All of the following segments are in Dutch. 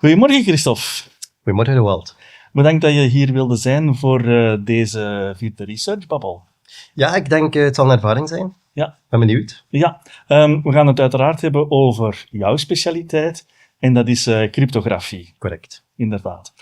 Goedemorgen, Christophe. Goedemorgen, Roald. Bedankt dat je hier wilde zijn voor deze vierde Research Bubble. Ja, ik denk het zal een ervaring zijn. Ja. Ik ben benieuwd. Ja, we gaan het uiteraard hebben over jouw specialiteit. En dat is cryptografie. Correct. Inderdaad.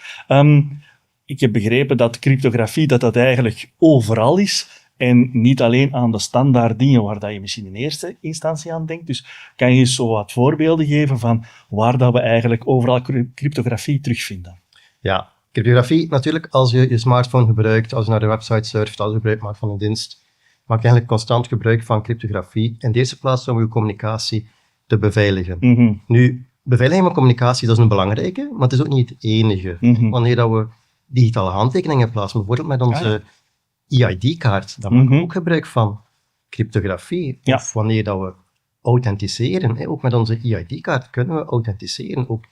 Ik heb begrepen dat cryptografie dat eigenlijk overal is. En niet alleen aan de standaard dingen waar dat je misschien in eerste instantie aan denkt. Dus kan je eens zo wat voorbeelden geven van waar dat we eigenlijk overal cryptografie terugvinden? Ja, cryptografie natuurlijk, als je je smartphone gebruikt, als je naar de website surft, als je gebruik maakt van een dienst, maak je eigenlijk constant gebruik van cryptografie. In de eerste plaats om je communicatie te beveiligen. Mm-hmm. Nu, beveiliging van communicatie, dat is een belangrijke, maar het is ook niet het enige. Mm-hmm. Wanneer dat we digitale handtekeningen plaatsen, bijvoorbeeld met onze EID-kaart, dan maken we ook gebruik van cryptografie. Ja. Of wanneer dat we authenticeren, ook met onze EID-kaart kunnen we authenticeren. Ook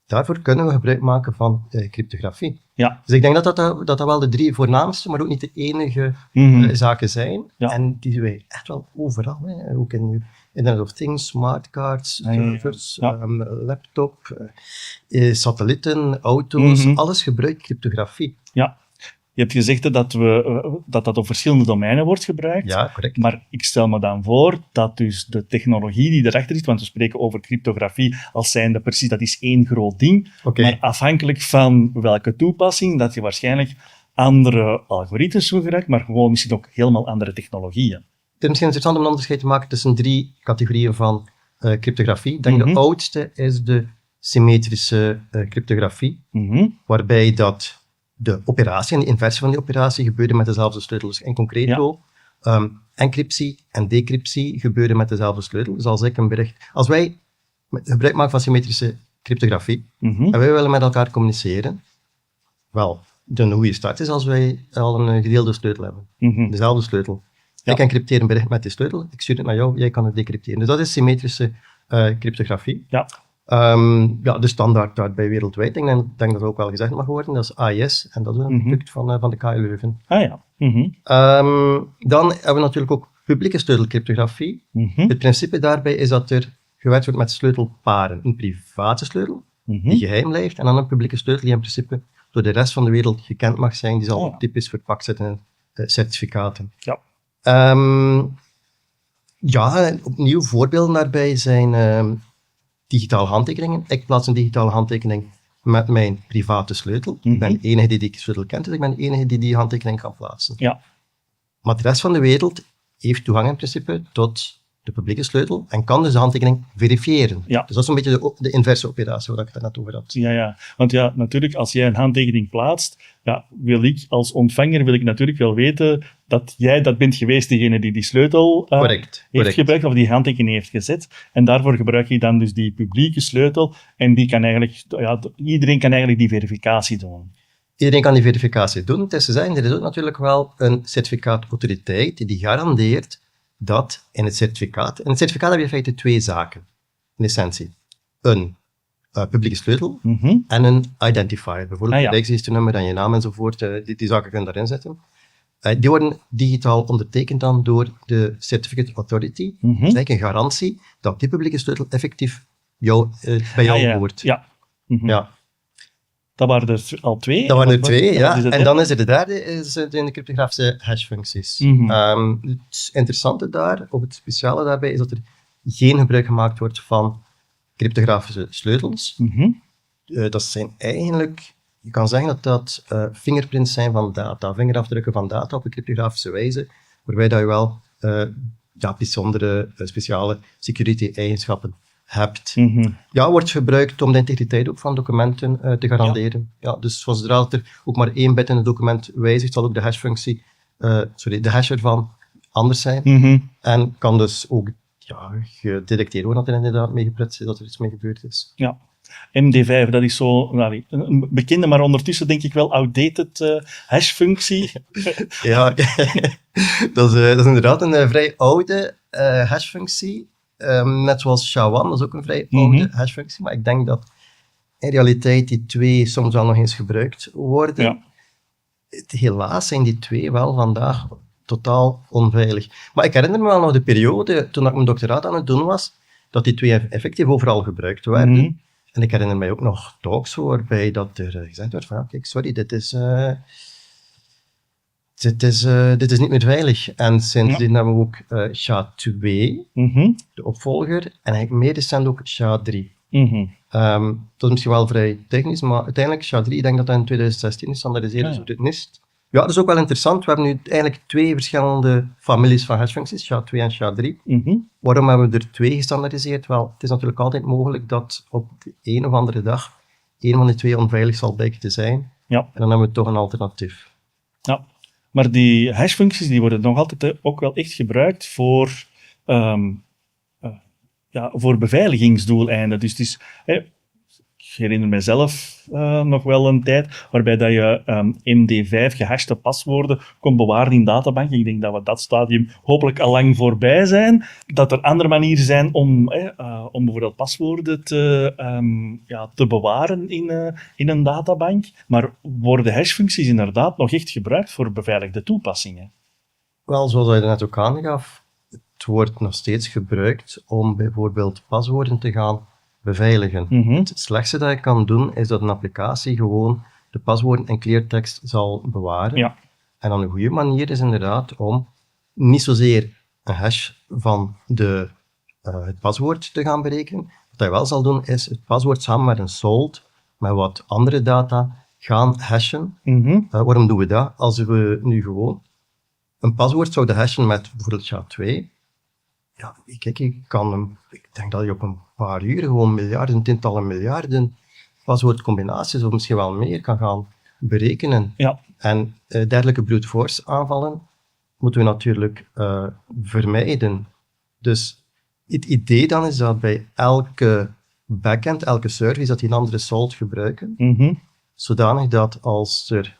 daarvoor kunnen we gebruik maken van cryptografie. Ja. Dus ik denk dat wel de drie voornaamste, maar ook niet de enige zaken zijn. Ja. En die zien wij echt wel overal. Hè. Ook in Internet of Things, smartcards, servers, laptop, satellieten, auto's, alles gebruikt cryptografie. Ja. Je hebt gezegd dat op verschillende domeinen wordt gebruikt. Ja, correct. Maar ik stel me dan voor dat dus de technologie die erachter zit, want we spreken over cryptografie als zijnde precies, dat is één groot ding. Okay. Maar afhankelijk van welke toepassing, dat je waarschijnlijk andere algoritmes gebruikt, maar gewoon misschien ook helemaal andere technologieën. Het is misschien interessant om een onderscheid te maken tussen drie categorieën van cryptografie. Ik denk de oudste is de symmetrische cryptografie, waarbij dat de operatie en de inversie van die operatie gebeuren met dezelfde sleutel. Dus in concreto, encryptie en decryptie gebeuren met dezelfde sleutel. Dus als wij gebruik maken van symmetrische cryptografie en wij willen met elkaar communiceren, wel, de goede start is als wij al een gedeelde sleutel hebben. Dezelfde sleutel. Ja. Ik encrypteer een bericht met die sleutel, ik stuur het naar jou, jij kan het decrypteren. Dus dat is symmetrische cryptografie. Ja. De standaard daarbij wereldwijd, ik denk dat ook wel gezegd mag worden, dat is AES, en dat is een product van de KU Leuven. Ah ja. Dan hebben we natuurlijk ook publieke sleutelcryptografie. Het principe daarbij is dat er gewerkt wordt met sleutelparen. Een private sleutel, die geheim blijft, en dan een publieke sleutel die in principe door de rest van de wereld gekend mag zijn, die zal typisch verpakt zitten in certificaten. Ja. Opnieuw voorbeelden daarbij zijn digitale handtekeningen. Ik plaats een digitale handtekening met mijn private sleutel. Ik ben de enige die die sleutel kent, dus ik ben de enige die die handtekening kan plaatsen. Ja. Maar de rest van de wereld heeft toegang in principe tot de publieke sleutel en kan dus de handtekening verifiëren. Ja. Dus dat is een beetje de inverse operatie waar ik het net over had. Ja. Want ja, natuurlijk, als jij een handtekening plaatst, wil ik als ontvanger natuurlijk wel weten dat jij dat bent geweest, degene die die sleutel heeft gebruikt of die handtekening heeft gezet. En daarvoor gebruik je dan dus die publieke sleutel en die kan eigenlijk, iedereen kan eigenlijk die verificatie doen. Iedereen kan die verificatie doen. Het is te zeggen, er is ook natuurlijk wel een certificaatautoriteit die garandeert dat in het certificaat heb je in feite twee zaken, in essentie. Een publieke sleutel en een identifier, bijvoorbeeld je rijksregisternummer en je naam enzovoort, die zaken kunnen daarin zetten. Die worden digitaal ondertekend dan door de Certificate Authority. Dat is eigenlijk een garantie dat die publieke sleutel effectief bij jou hoort. Ja. Dat waren er al twee? Dat waren er twee, ja. En dan is er de derde, zijn de cryptografische hashfuncties. Het interessante daar, of het speciale daarbij, is dat er geen gebruik gemaakt wordt van cryptografische sleutels. Dat zijn eigenlijk, je kan zeggen dat fingerprints zijn van data, vingerafdrukken van data op een cryptografische wijze, waarbij dat je wel bijzondere, speciale security-eigenschappen hebt. Wordt gebruikt om de integriteit ook van documenten te garanderen. Dus zodra er ook maar 1 bit in het document wijzigt, zal ook de hashfunctie, de hash ervan anders zijn. En kan dus ook gedetecteerd worden dat er inderdaad mee geprutst is, dat er iets mee gebeurd is. Ja. MD5, dat is zo een bekende, maar ondertussen denk ik wel outdated hashfunctie. Ja, dat is inderdaad een vrij oude hashfunctie. Net zoals SHA-1, dat is ook een vrij oude hashfunctie, maar ik denk dat in realiteit die twee soms wel nog eens gebruikt worden. Ja. Helaas zijn die twee wel vandaag totaal onveilig. Maar ik herinner me wel nog de periode, toen ik mijn doctoraat aan het doen was, dat die twee effectief overal gebruikt werden. En ik herinner mij ook nog talks waarbij dat er gezegd werd van, kijk, sorry, dit is niet meer veilig. En sindsdien hebben we ook SHA-2, de opvolger, en eigenlijk meer recent ook SHA-3. Dat is misschien wel vrij technisch, maar uiteindelijk SHA-3, ik denk dat dat in 2016 is standaardiseerd is op dit NIST. Ja, dat is ook wel interessant. We hebben nu eigenlijk 2 verschillende families van hashfuncties, SHA-2 en SHA-3. Waarom hebben we er 2 gestandaardiseerd? Wel, het is natuurlijk altijd mogelijk dat op de een of andere dag één van die 2 onveilig zal blijken te zijn. Ja. En dan hebben we toch een alternatief. Ja, maar die hashfuncties die worden nog altijd ook wel echt gebruikt voor beveiligingsdoeleinden. Dus het is... Ik herinner mezelf nog wel een tijd waarbij dat je MD5 gehashte paswoorden kon bewaren in databanken. Ik denk dat we dat stadium hopelijk al lang voorbij zijn. Dat er andere manieren zijn om bijvoorbeeld paswoorden te bewaren in een databank. Maar worden hashfuncties inderdaad nog echt gebruikt voor beveiligde toepassingen? Wel, zoals je net ook aangaf, het wordt nog steeds gebruikt om bijvoorbeeld paswoorden te gaan beveiligen. Het slechtste dat je kan doen, is dat een applicatie gewoon de paswoorden in cleartext zal bewaren. Ja. En dan een goede manier is inderdaad om niet zozeer een hash van het paswoord te gaan berekenen. Wat je wel zal doen, is het paswoord samen met een salt, met wat andere data, gaan hashen. Waarom doen we dat? Als we nu gewoon een paswoord zouden hashen met bijvoorbeeld SHA-2, ja, kijk, ik denk dat je op een paar uur gewoon tientallen miljarden paswoordcombinaties, of misschien wel meer, kan gaan berekenen. Ja. En dergelijke brute force aanvallen moeten we natuurlijk vermijden. Dus het idee dan is dat bij elke backend, elke service, dat die een andere salt gebruiken, zodanig dat als er...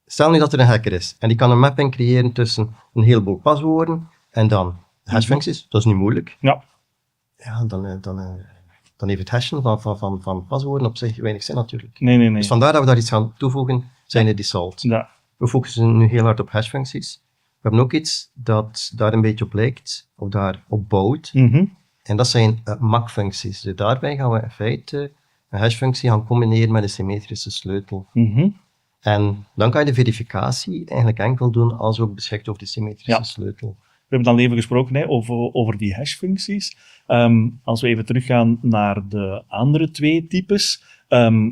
Stel nu dat er een hacker is, en die kan een mapping creëren tussen een heleboel paswoorden, en dan hashfuncties, dat is niet moeilijk. Ja. Ja, dan heeft het hashen van paswoorden op zich weinig zin natuurlijk. Nee. Dus vandaar dat we daar iets gaan toevoegen, zijn die salt. Ja. We focussen nu heel hard op hashfuncties. We hebben ook iets dat daar een beetje op lijkt, of daar op bouwt. En dat zijn MAC-functies. Dus daarbij gaan we in feite een hashfunctie gaan combineren met een symmetrische sleutel. En dan kan je de verificatie eigenlijk enkel doen als je ook beschikt over de symmetrische sleutel. We hebben dan even gesproken over die hashfuncties. Als we even teruggaan naar de andere 2 types,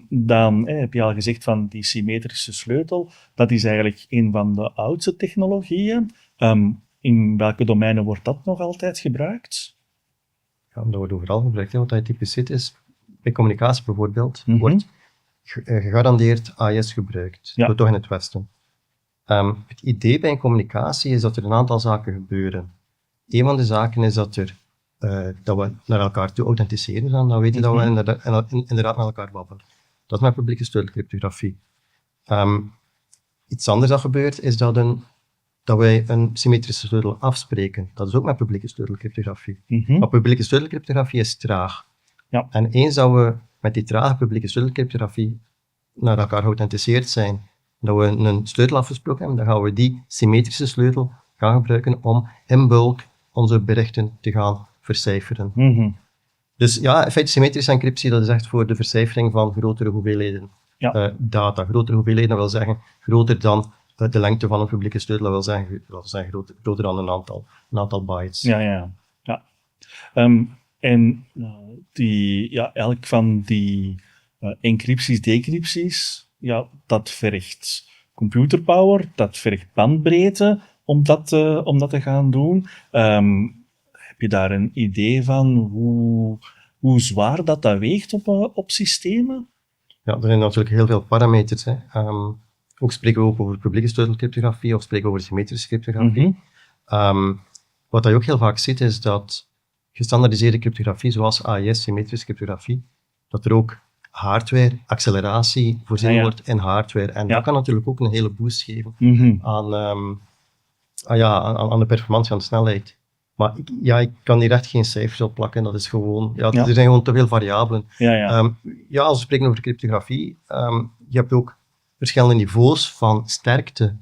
dan heb je al gezegd van die symmetrische sleutel. Dat is eigenlijk een van de oudste technologieën. In welke domeinen wordt dat nog altijd gebruikt? Ja, dat wordt overal gebruikt. Wat dat typisch zit is, bij communicatie bijvoorbeeld, wordt gegarandeerd AES gebruikt. Ja. Toch in het Westen. Het idee bij een communicatie is dat er een aantal zaken gebeuren. Een van de zaken is dat we naar elkaar toe authenticeren, dan weten dat we inderdaad met elkaar babbelen. Dat is met publieke sleutelcryptografie. Iets anders dat gebeurt, is dat wij een symmetrische sleutel afspreken. Dat is ook met publieke sleutelcryptografie. Maar publieke sleutelcryptografie is traag. Ja. En eens dat we met die trage publieke sleutelcryptografie naar elkaar geauthenticeerd zijn, dat we een sleutel afgesproken hebben, dan gaan we die symmetrische sleutel gaan gebruiken om in bulk onze berichten te gaan vercijferen. Dus ja, in feite symmetrische encryptie, dat is echt voor de vercijfering van grotere hoeveelheden data. Grotere hoeveelheden, dat wil zeggen groter dan de lengte van een publieke sleutel, dat wil zeggen groter dan een aantal bytes. Ja. Elk van die encrypties, decrypties, dat vergt computerpower, dat vergt bandbreedte om dat te gaan doen. Heb je daar een idee van hoe zwaar dat weegt op systemen? Ja, er zijn natuurlijk heel veel parameters. Hè. Ook spreken we over publieke sleutelcryptografie of spreken we over symmetrische cryptografie. Wat je ook heel vaak ziet is dat gestandaardiseerde cryptografie, zoals AES, symmetrische cryptografie, dat er ook hardware, acceleratie voorzien wordt in hardware. En dat kan natuurlijk ook een hele boost geven aan de performantie, aan de snelheid. Maar ik kan hier echt geen cijfers op plakken, dat is gewoon... er zijn gewoon te veel variabelen. Als we spreken over cryptografie, je hebt ook verschillende niveaus van sterkte.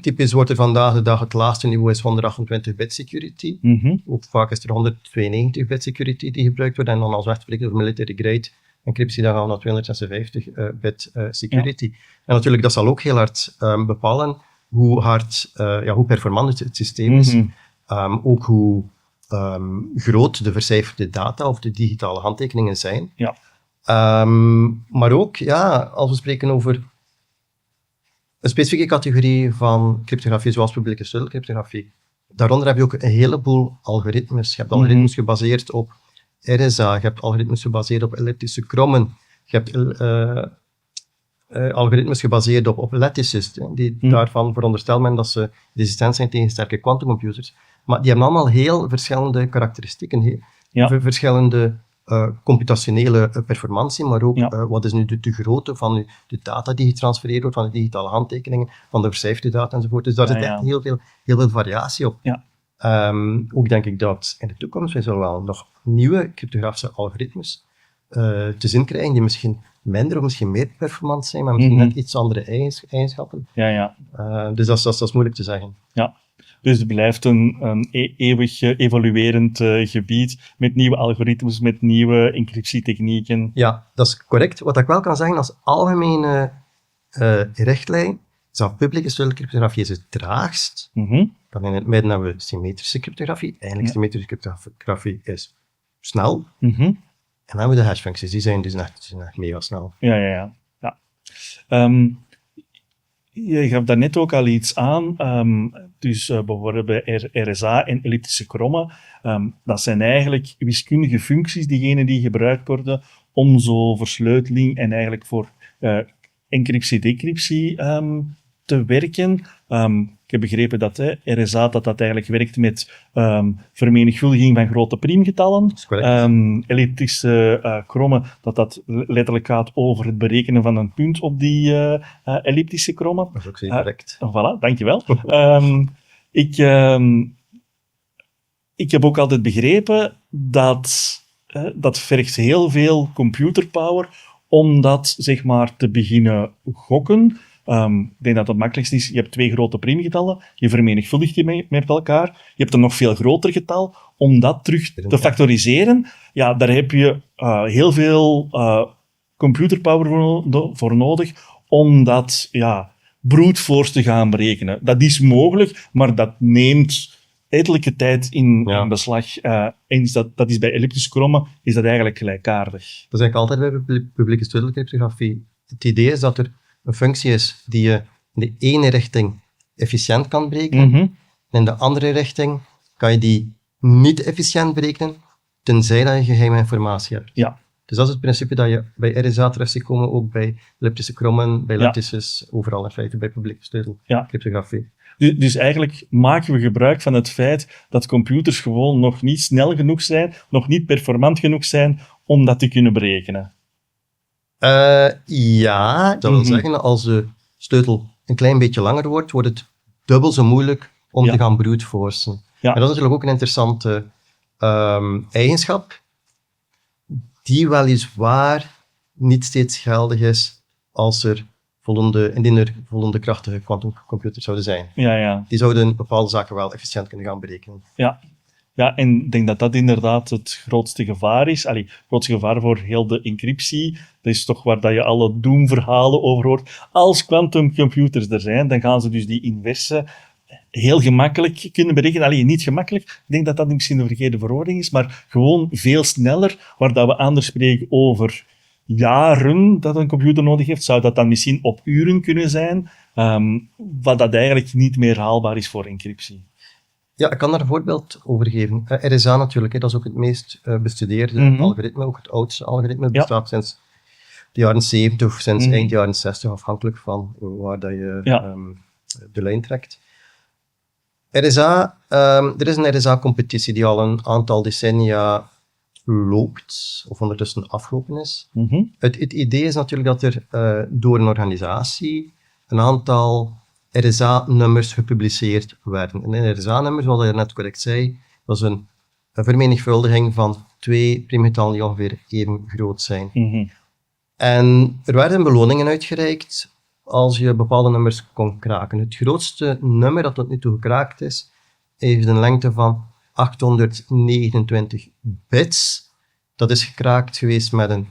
Typisch wordt er vandaag de dag het laagste niveau is 128-bit security. Ook vaak is er 192-bit security die gebruikt wordt. En dan als we echt spreken over military grade encryptie, dan gaan we naar 256-bit security. Ja. En natuurlijk, dat zal ook heel hard bepalen hoe performant het systeem is. Ook hoe groot de vercijferde data of de digitale handtekeningen zijn. Ja. Maar ook, als we spreken over een specifieke categorie van cryptografie, zoals publieke sleutelcryptografie, daaronder heb je ook een heleboel algoritmes. Je hebt algoritmes gebaseerd op RSA, je hebt algoritmes gebaseerd op elliptische krommen, je hebt algoritmes gebaseerd op lattices, die daarvan veronderstel men dat ze resistent zijn tegen sterke quantumcomputers. Maar die hebben allemaal heel verschillende karakteristieken, verschillende computationele performantie, maar ook wat is nu de grootte van de data die getransfereerd wordt, van de digitale handtekeningen, van de vercijferde data enzovoort. Dus daar zit echt heel veel variatie op. Ja. Ook denk ik dat in de toekomst wij zullen wel nog nieuwe cryptografische algoritmes te zien krijgen, die misschien minder of misschien meer performant zijn, maar misschien net iets andere eigenschappen. Dus dat is moeilijk te zeggen. Ja. Dus het blijft een eeuwig evoluerend gebied met nieuwe algoritmes, met nieuwe encryptietechnieken. Ja, dat is correct. Wat ik wel kan zeggen als algemene richtlijn, is dat publieke sleutelcryptografie is het traagst. Dan in het midden hebben we symmetrische cryptografie. Eigenlijk symmetrische cryptografie is snel. En dan hebben we de hashfuncties, die zijn dus echt mega snel. Ja. Je gaf daar net ook al iets aan, dus bijvoorbeeld bij RSA en elliptische krommen, dat zijn eigenlijk wiskundige functies, diegenen die gebruikt worden om zo versleuteling en eigenlijk voor encryptie-decryptie te werken. Ik heb begrepen dat RSA dat eigenlijk werkt met vermenigvuldiging van grote priemgetallen. Elliptische krommen, dat letterlijk gaat over het berekenen van een punt op die elliptische krommen. Dat is ook zeer correct. Voilà, dankjewel. Ik heb ook altijd begrepen dat vergt heel veel computerpower om dat, zeg maar, te beginnen gokken. Ik denk dat het makkelijkst is, je hebt twee grote priemgetallen, je vermenigvuldigt die met elkaar, je hebt een nog veel groter getal, om dat terug te factoriseren, daar heb je heel veel computerpower voor nodig om dat brute force te gaan berekenen. Dat is mogelijk, maar dat neemt etelijke tijd in beslag. En dat is bij elliptische krommen is dat eigenlijk gelijkaardig. Dat is eigenlijk altijd bij publieke sleutelcryptografie. Het idee is dat er een functie is die je in de ene richting efficiënt kan berekenen, en in de andere richting kan je die niet efficiënt berekenen, tenzij dat je geheime informatie hebt. Ja. Dus dat is het principe dat je bij RSA terecht ziet komen, ook bij elliptische krommen, bij lattices, overal in feite bij publieke sleutelcryptografie. Dus eigenlijk maken we gebruik van het feit dat computers gewoon nog niet snel genoeg zijn, nog niet performant genoeg zijn om dat te kunnen berekenen. Dat wil zeggen, als de sleutel een klein beetje langer wordt het dubbel zo moeilijk om te gaan brute forcen. En dat is natuurlijk ook een interessante eigenschap, die weliswaar niet steeds geldig is indien er voldoende krachtige quantumcomputers zouden zijn. Die zouden bepaalde zaken wel efficiënt kunnen gaan berekenen. Ja, en ik denk dat dat inderdaad het grootste gevaar is. Het grootste gevaar voor heel de encryptie. Dat is toch waar dat je alle doemverhalen over hoort. Als quantumcomputers er zijn, dan gaan ze dus die inverse heel gemakkelijk kunnen berekenen. Niet gemakkelijk, ik denk dat dat misschien een verkeerde verwoording is, maar gewoon veel sneller, waar dat we anders spreken over jaren dat een computer nodig heeft, zou dat dan misschien op uren kunnen zijn, wat dat eigenlijk niet meer haalbaar is voor encryptie. Ja, ik kan daar een voorbeeld over geven. RSA natuurlijk, dat is ook het meest bestudeerde algoritme, ook het oudste algoritme. Het bestaat sinds de jaren 70 of sinds eind jaren 60, afhankelijk van waar dat je de lijn trekt. RSA, er is een RSA-competitie die al een aantal decennia loopt, of ondertussen afgelopen is. Het idee is natuurlijk dat er door een organisatie een aantal RSA-nummers gepubliceerd werden. En een RSA-nummer, zoals je net correct zei, was een vermenigvuldiging van twee priemgetallen die ongeveer even groot zijn. En er werden beloningen uitgereikt als je bepaalde nummers kon kraken. Het grootste nummer dat tot nu toe gekraakt is, heeft een lengte van 829 bits. Dat is gekraakt geweest met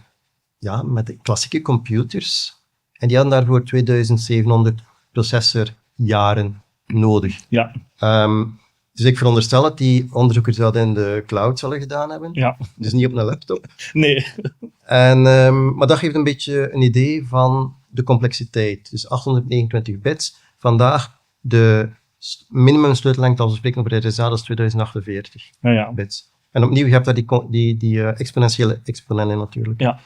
de klassieke computers. En die hadden daarvoor 2700 processorjaren nodig. Ja. Dus ik veronderstel dat die onderzoekers dat in de cloud zullen gedaan hebben. Ja. Dus niet op een laptop. Nee. Maar dat geeft een beetje een idee van de complexiteit. Dus 829 bits. Vandaag de minimum sleutellengte, als we spreken over RSA, dat is 2048 bits. En opnieuw, je hebt daar die exponentiële exponenten natuurlijk. Ja.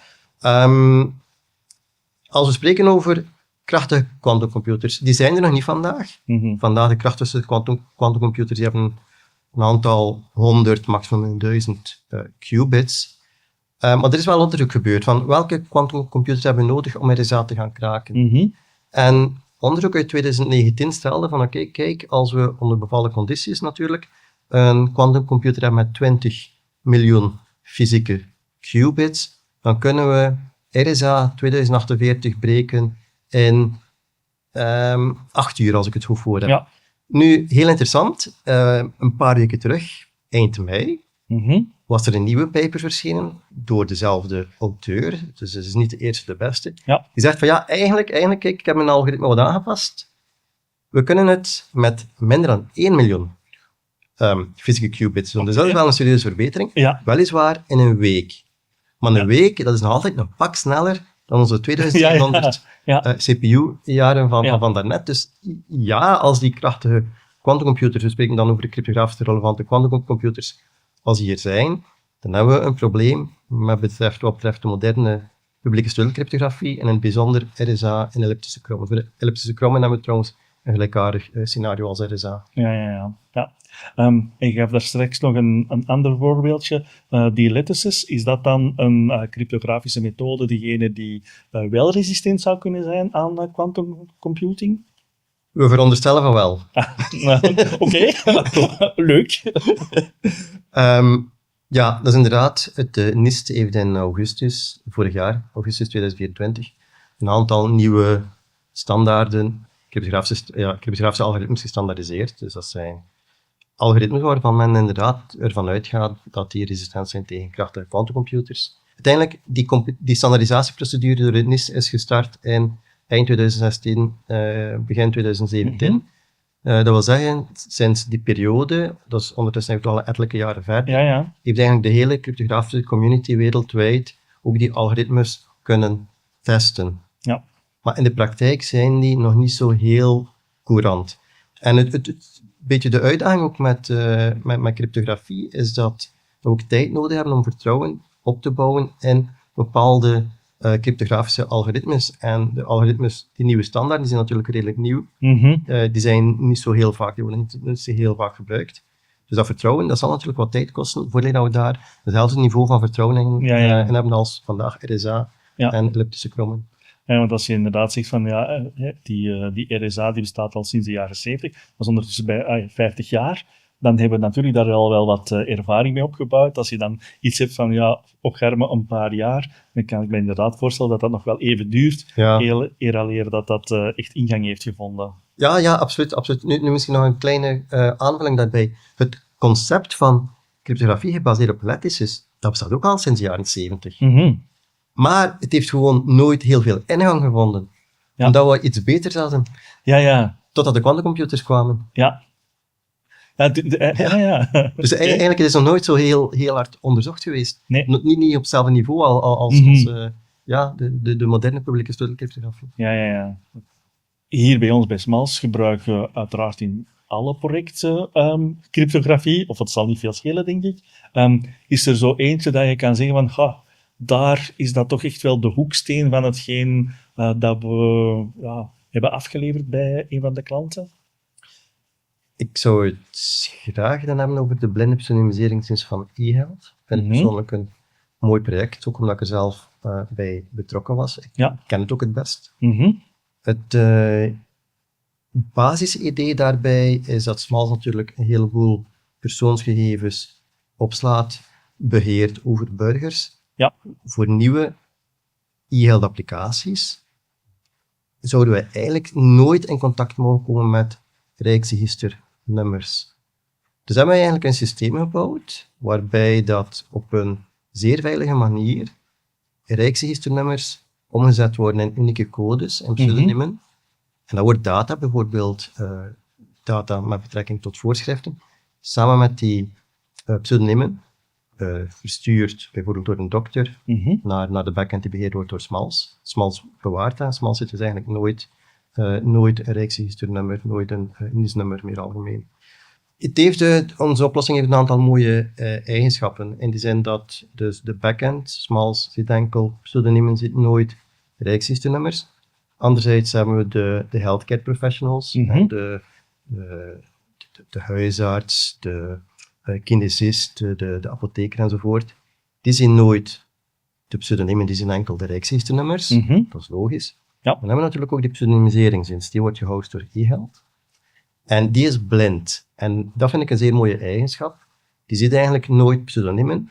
Als we spreken over krachtige quantumcomputers, die zijn er nog niet vandaag. Vandaag de krachtigste quantumcomputers die hebben een aantal 100, maximum 1000 qubits. Maar er is wel onderzoek gebeurd van welke quantumcomputers hebben we nodig om RSA te gaan kraken. En onderzoek uit 2019 stelde van oké, kijk, als we onder bepaalde condities natuurlijk een quantumcomputer hebben met 20 miljoen fysieke qubits, dan kunnen we RSA 2048 breken in 8 uur, als ik het goed voor heb. Ja. Nu, heel interessant, een paar weken terug, eind mei, was er een nieuwe paper verschenen door dezelfde auteur, dus het is niet de eerste, de beste. Ja. Die zegt van eigenlijk, kijk, ik heb mijn algoritme wat aangepast. We kunnen het met minder dan 1 miljoen fysieke qubits doen. Dus dat is wel een serieuze verbetering. Ja. Weliswaar in een week. Maar een week, dat is nog altijd een pak sneller dan onze 2700 CPU-jaren van daarnet. Dus ja, als die krachtige quantumcomputers, we spreken dan over de cryptografisch relevante quantumcomputers, als die er zijn, dan hebben we een probleem wat betreft de moderne publieke sleutelcryptografie en in het bijzonder RSA en elliptische krommen. Voor de elliptische krommen hebben we trouwens een gelijkaardig scenario als RSA. Ja. En je gaf daar straks nog een ander voorbeeldje. Die lattices, is dat dan een cryptografische methode, diegene die wel resistent zou kunnen zijn aan quantum computing? We veronderstellen van wel. Oké, leuk. Ja, dat is inderdaad. Het NIST heeft in augustus vorig jaar, augustus 2024, een aantal nieuwe standaarden, cryptografische algoritmes gestandaardiseerd. Dus dat zijn algoritmes waarvan men inderdaad ervan uitgaat dat die resistent zijn tegen krachtige quantumcomputers. Uiteindelijk, die standaardisatieprocedure door het NIST is gestart in eind 2016, begin 2017. Dat wil zeggen, sinds die periode, dat is ondertussen al ettelijke jaren verder, heeft eigenlijk de hele cryptografische community wereldwijd ook die algoritmes kunnen testen. Ja. Maar in de praktijk zijn die nog niet zo heel courant. En het beetje de uitdaging ook met cryptografie is dat we ook tijd nodig hebben om vertrouwen op te bouwen in bepaalde cryptografische algoritmes. En de algoritmes, die nieuwe standaarden, die zijn natuurlijk redelijk nieuw. Die zijn niet zo heel vaak, die worden niet zo heel vaak gebruikt. Dus dat vertrouwen, dat zal natuurlijk wat tijd kosten voordat we daar hetzelfde niveau van vertrouwen in hebben als vandaag RSA en elliptische krommen. Ja, want als je inderdaad zegt van die RSA die bestaat al sinds de jaren 70, dat is ondertussen bij 50 jaar, dan hebben we natuurlijk daar al wel wat ervaring mee opgebouwd. Als je dan iets hebt van opgermen een paar jaar, dan kan ik me inderdaad voorstellen dat dat nog wel even duurt, eer aleer dat echt ingang heeft gevonden. Ja, absoluut. Nu misschien nog een kleine aanvulling daarbij. Het concept van cryptografie gebaseerd op lattices, dat bestaat ook al sinds de jaren 70. Maar het heeft gewoon nooit heel veel ingang gevonden. Omdat we iets beters hadden. Totdat de quantumcomputers kwamen. Dus eigenlijk is het nog nooit zo heel hard onderzocht geweest. Nee. Niet op hetzelfde niveau als de moderne publieke sleutelcryptografie. Ja. Hier bij ons bij Smalls gebruiken we uiteraard in alle projecten cryptografie, of het zal niet veel schelen, denk ik. Is er zo eentje dat je kan zeggen van, daar is dat toch echt wel de hoeksteen van hetgeen dat we hebben afgeleverd bij een van de klanten? Ik zou het graag gedaan hebben over de blinde pseudonymiseringsdienst van eHealth. Ik vind het persoonlijk een mooi project, ook omdat ik er zelf bij betrokken was. Ik ken het ook het best. Het basisidee daarbij is dat Smalls natuurlijk een heleboel persoonsgegevens opslaat, beheert over burgers. Voor nieuwe e-health applicaties zouden we eigenlijk nooit in contact mogen komen met Rijksregisternummers. Dus hebben we eigenlijk een systeem gebouwd waarbij dat op een zeer veilige manier Rijksregisternummers omgezet worden in unieke codes en pseudoniemen. En dat wordt data, bijvoorbeeld data met betrekking tot voorschriften, samen met die pseudoniemen, verstuurd bijvoorbeeld door een dokter naar de backend die beheerd wordt door Smalls. Smalls bewaart dat. Smalls zit dus eigenlijk nooit een Rijksregisternummer, nooit een Indisch nummer meer algemeen. Onze oplossing heeft een aantal mooie eigenschappen. In de zin dat dus de backend, Smalls, ziet enkel pseudoniemen, ziet nooit Rijksregisternummers. Anderzijds hebben we de healthcare professionals, de huisarts, de kinesist, de apotheker enzovoort. Die zien nooit de pseudoniemen, die zien enkel de Rijksregisternummers. Dat is logisch. Ja. Dan hebben we natuurlijk ook die pseudonymiseringsdienst. Die wordt gehost door eHealth. En die is blind. En dat vind ik een zeer mooie eigenschap. Die ziet eigenlijk nooit pseudoniemen.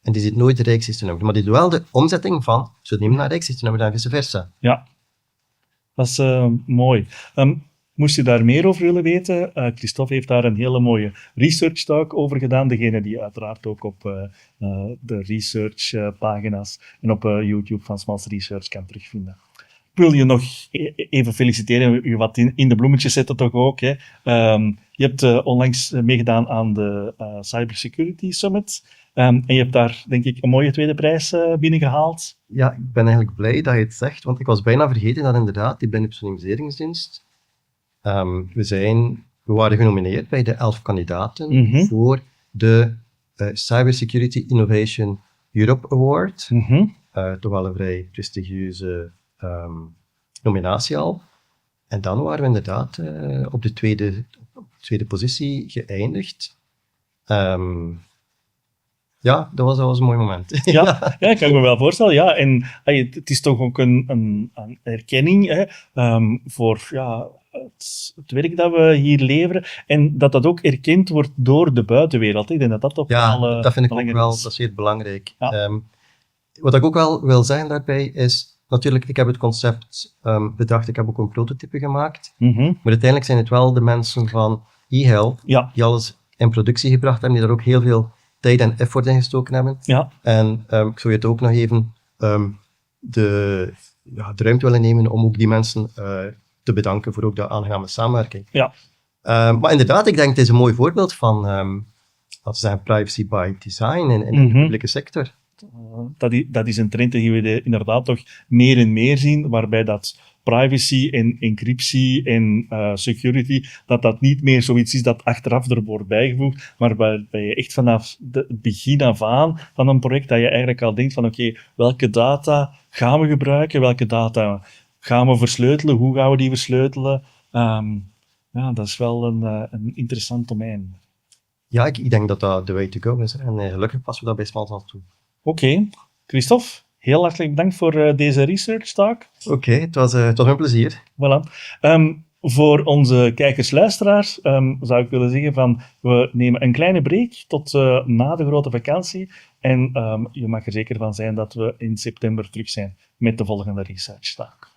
En die ziet nooit de Rijksregisternummers. Maar die doet wel de omzetting van pseudoniemen naar Rijksregisternummers en vice versa. Ja, dat is mooi. Moest je daar meer over willen weten? Christophe heeft daar een hele mooie research talk over gedaan. Degene die uiteraard ook op de research pagina's en op YouTube van Smalls Research kan terugvinden. Ik wil je nog even feliciteren, je wat in de bloemetjes zetten toch ook. Hè. Je hebt onlangs meegedaan aan de Cybersecurity Summit. En je hebt daar, denk ik, een mooie tweede prijs binnengehaald. Ja, ik ben eigenlijk blij dat je het zegt, want ik was bijna vergeten dat inderdaad die blinde pseudonymiseringsdienst. We waren genomineerd bij de 11 kandidaten voor de Cybersecurity Innovation Europe Award. Toch wel een vrij prestigieuze nominatie al. En dan waren we inderdaad op de tweede positie geëindigd. Ja, dat was een mooi moment. Ja, ik kan me wel voorstellen. Ja. En het is toch ook een erkenning hè, voor het werk dat we hier leveren. En dat ook erkend wordt door de buitenwereld. Ik denk dat dat toch wel dat vind ik ook wel, dat is zeer belangrijk. Ja. Wat ik ook wel wil zeggen daarbij is, natuurlijk, ik heb het concept bedacht, ik heb ook een prototype gemaakt. Maar uiteindelijk zijn het wel de mensen van eHealth die alles in productie gebracht hebben, die daar ook heel veel tijd en effort in gestoken hebben. Ja. En ik zou je het ook nog even de ruimte willen nemen om ook die mensen te bedanken voor ook de aangename samenwerking. Ja. Maar inderdaad, ik denk het is een mooi voorbeeld van, laten we zeggen, privacy by design in de publieke sector. Dat is een trend die we inderdaad toch meer en meer zien, waarbij dat privacy en encryptie en security, dat niet meer zoiets is dat achteraf er wordt bijgevoegd, maar waarbij je echt vanaf het begin af aan van een project, dat je eigenlijk al denkt van oké, welke data gaan we gebruiken, welke data gaan we versleutelen, hoe gaan we die versleutelen? Dat is wel een interessant domein. Ja, ik denk dat dat de way to go is. En gelukkig passen we dat bij Smalls al toe. Oké. Christophe, heel hartelijk bedankt voor deze research talk. Oké, het was een plezier. Voilà. Voor onze kijkers-luisteraars zou ik willen zeggen van we nemen een kleine break tot na de grote vakantie. En je mag er zeker van zijn dat we in september terug zijn met de volgende research talk.